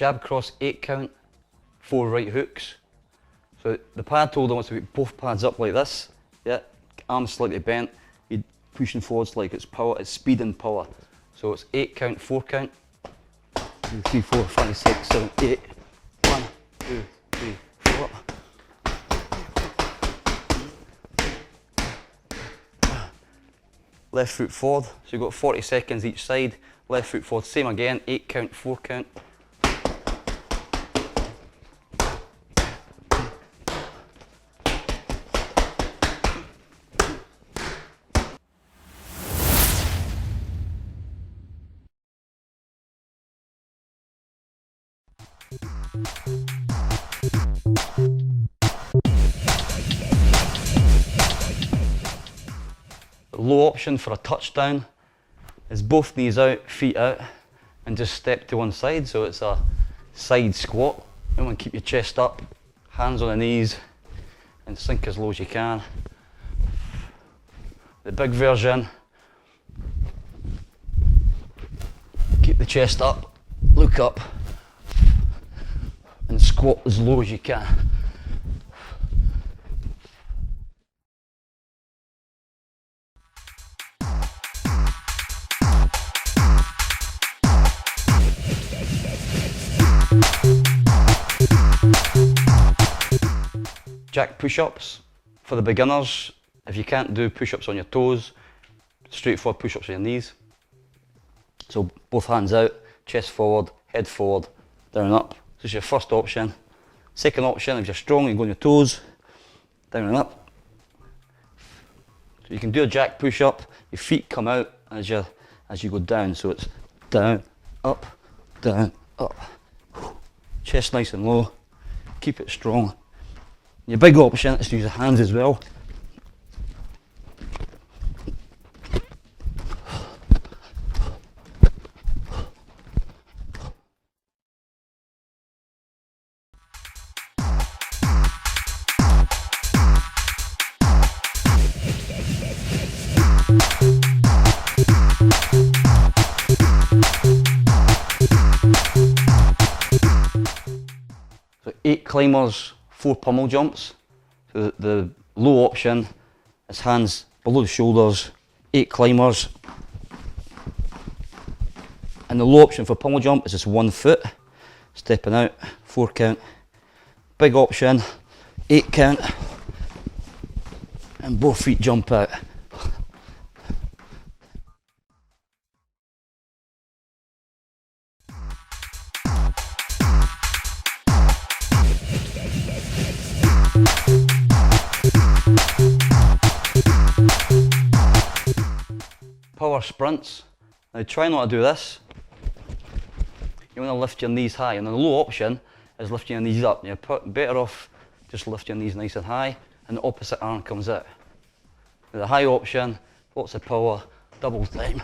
jab cross 8 count, 4 right hooks. So the pad holder wants to put both pads up like this, yeah, arms slightly bent, you're pushing forwards like it's power, it's speed and power. So it's 8 count, 4 count, 2, 3, 4, 5, 6, 7, 8, 1, 2, 3, 4. Left foot forward, so you've got 40 seconds each side, left foot forward, same again, 8 count, 4 count. The low option for a touchdown is both knees out, feet out, and just step to one side, so it's a side squat. You want to keep your chest up, hands on the knees, and sink as low as you can. The big version, keep the chest up, look up, and squat as low as you can. Jack push-ups for the beginners. If you can't do push-ups on your toes, straightforward push-ups on your knees. So both hands out, chest forward, head forward, down and up. This is your first option. Second option, if you're strong, you go on your toes, down and up. So you can do a jack push-up, your feet come out as you go down. So it's down, up, down, up. Chest nice and low, keep it strong. Your big option is to use the hands as well. So 8 climbers, 4 pummel jumps. So the low option is hands below the shoulders, 8 climbers. And the low option for pummel jump is just 1 foot, stepping out, 4 count. Big option, 8 count, and both feet jump out. Power sprints. Now try not to do this. You want to lift your knees high, and the low option is lifting your knees up. You're better off just lift your knees nice and high, and the opposite arm comes out. With the high option, lots of power, double time.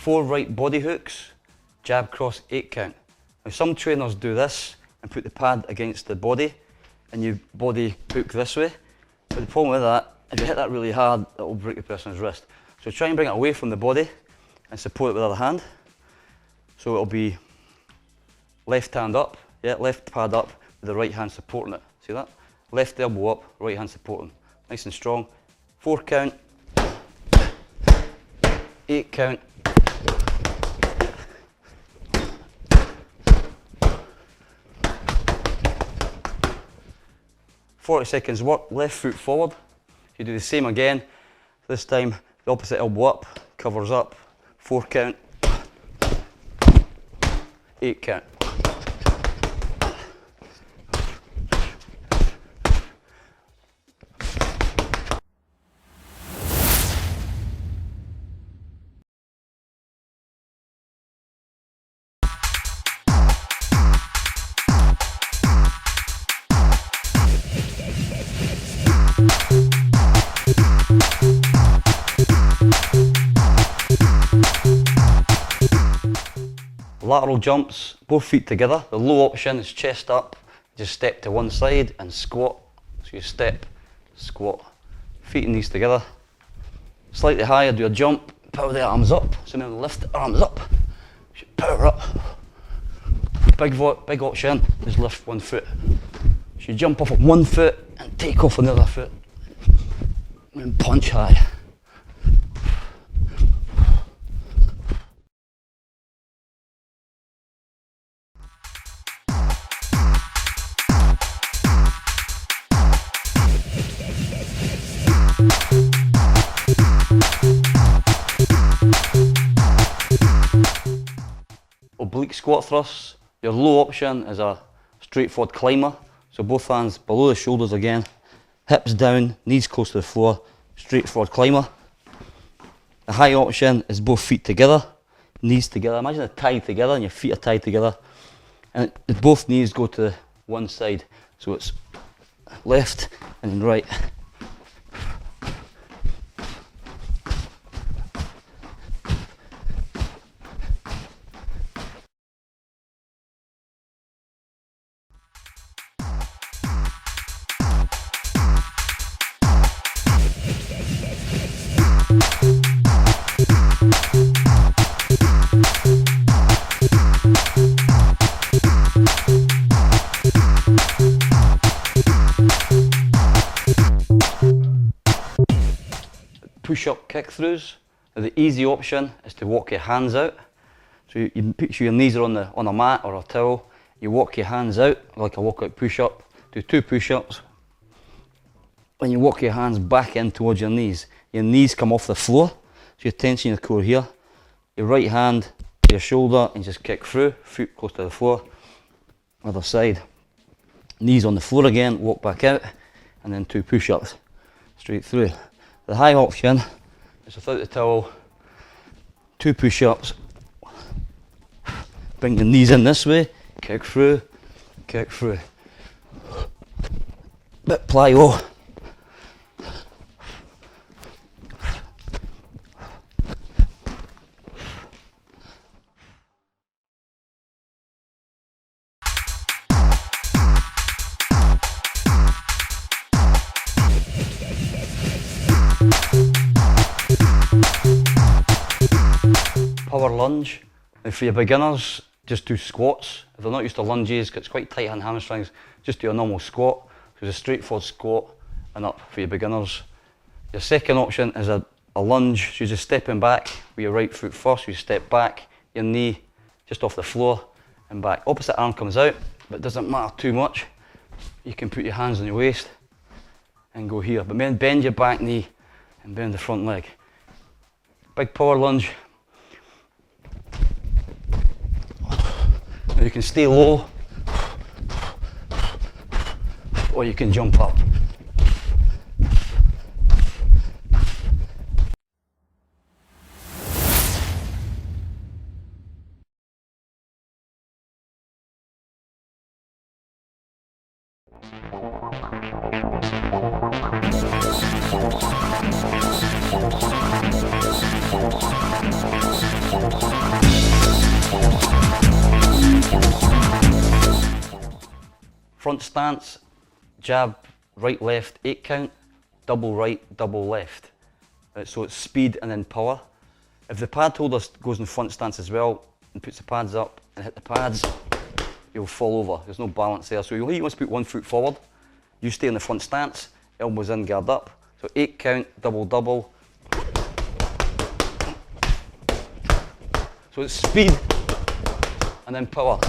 Four right body hooks, jab cross 8 count. Now some trainers do this and put the pad against the body and you body hook this way. But the problem with that, if you hit that really hard, that will break the person's wrist. So try and bring it away from the body and support it with the other hand. So it'll be left hand up, yeah, left pad up with the right hand supporting it. See that? Left elbow up, right hand supporting. Nice and strong. 4 count, 8 count. "40 seconds work, left foot forward." You do the same again. This time the opposite elbow up, covers up, 4 count, 8 count. lateral jumps, both feet together. The low option is chest up, just step to one side and squat. So you step, squat, feet and knees together. Slightly higher, do a jump, power the arms up. So now lift the arms up, power up. Big option is lift one foot. So you jump off on one foot and take off on the other foot. And punch high. Oblique squat thrusts. Your low option is a straightforward climber. So both hands below the shoulders again, hips down, knees close to the floor, straightforward climber. The high option is both feet together, knees together. Imagine they're tied together and your feet are tied together. And both knees go to one side. So it's left and then right. Push-up kick-throughs. The easy option is to walk your hands out. So you put your knees are on a mat or a towel. You walk your hands out like a walkout push-up. Do 2 push-ups. When you walk your hands back in towards your knees come off the floor. So you're tensioning your core here. Your right hand to your shoulder and just kick through. Foot close to the floor. Other side. Knees on the floor again. Walk back out, and then 2 push-ups straight through. The high option is without the towel, 2 push-ups, bring the knees in this way, kick through, bit plyo. Power lunge. Now for your beginners, just do squats. If they're not used to lunges, because it's quite tight on hamstrings, just do a normal squat. So it's a straightforward squat and up for your beginners. Your second option is a lunge. So you're just stepping back with your right foot first. You step back, your knee just off the floor and back. Opposite arm comes out, but it doesn't matter too much. You can put your hands on your waist and go here. But then bend your back knee and bend the front leg. Big power lunge. Now you can stay low, or you can jump up. Front stance, jab, right, left, 8 count, double right, double left. So it's speed and then power. If the pad holder goes in front stance as well and puts the pads up and hit the pads, you'll fall over. There's no balance there. So you must put 1 foot forward. You stay in the front stance, elbows in, guard up. So 8 count, double, double. So it's speed and then power.